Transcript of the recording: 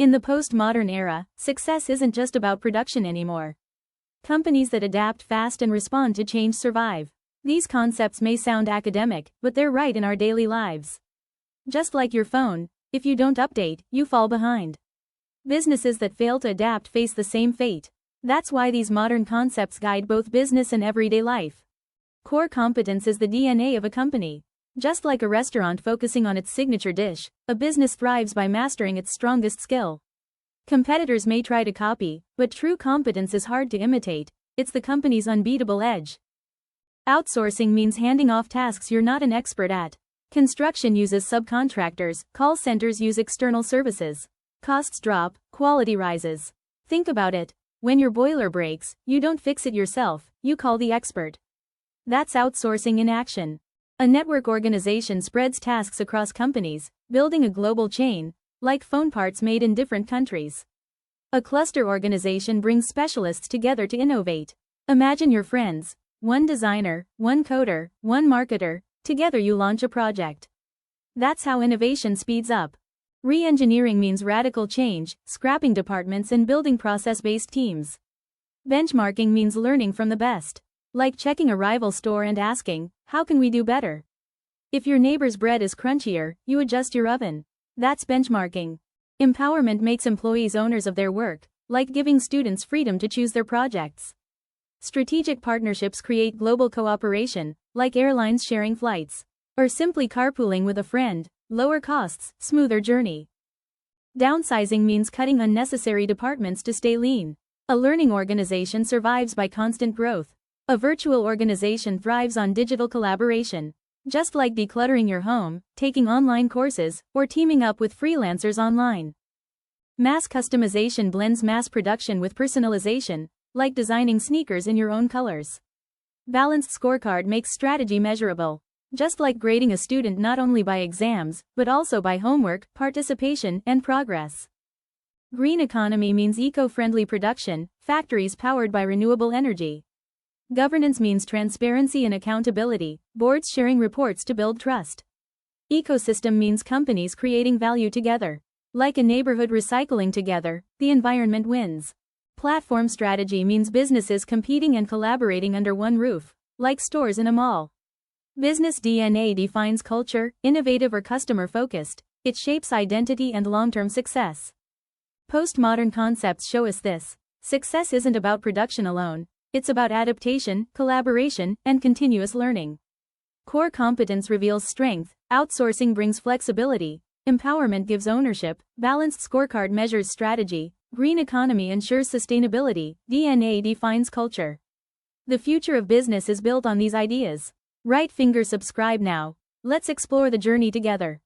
In the postmodern era, success isn't just about production anymore. Companies that adapt fast and respond to change survive. These concepts may sound academic, but they're right in our daily lives. Just like your phone, if you don't update, you fall behind. Businesses that fail to adapt face the same fate. That's why these modern concepts guide both business and everyday life. Core competence is the DNA of a company. Just like a restaurant focusing on its signature dish, a business thrives by mastering its strongest skill. Competitors may try to copy, but true competence is hard to imitate. It's the company's unbeatable edge. Outsourcing means handing off tasks you're not an expert at. Construction uses subcontractors, call centers use external services. Costs drop, quality rises. Think about it. When your boiler breaks, you don't fix it yourself, you call the expert. That's outsourcing in action. A network organization spreads tasks across companies, building a global chain, like phone parts made in different countries. A cluster organization brings specialists together to innovate. Imagine your friends, one designer, one coder, one marketer, together you launch a project. That's how innovation speeds up. Re-engineering means radical change, scrapping departments and building process-based teams. Benchmarking means learning from the best. Like checking a rival store and asking, how can we do better? If your neighbor's bread is crunchier, you adjust your oven. That's benchmarking. Empowerment makes employees owners of their work, like giving students freedom to choose their projects. Strategic partnerships create global cooperation, like airlines sharing flights. Or simply carpooling with a friend, lower costs, smoother journey. Downsizing means cutting unnecessary departments to stay lean. A learning organization survives by constant growth. A virtual organization thrives on digital collaboration. Just like decluttering your home, taking online courses, or teaming up with freelancers online. Mass customization blends mass production with personalization, like designing sneakers in your own colors. Balanced scorecard makes strategy measurable. Just like grading a student not only by exams, but also by homework, participation, and progress. Green economy means eco-friendly production, factories powered by renewable energy. Governance means transparency and accountability, boards sharing reports to build trust. Ecosystem means companies creating value together. Like a neighborhood recycling together, the environment wins. Platform strategy means businesses competing and collaborating under one roof, like stores in a mall. Business DNA defines culture, innovative or customer-focused. It shapes identity and long-term success. Postmodern concepts show us this. Success isn't about production alone. It's about adaptation, collaboration, and continuous learning. Core competence reveals strength, outsourcing brings flexibility, empowerment gives ownership, balanced scorecard measures strategy, green economy ensures sustainability, DNA defines culture. The future of business is built on these ideas. Right finger subscribe now. Let's explore the journey together.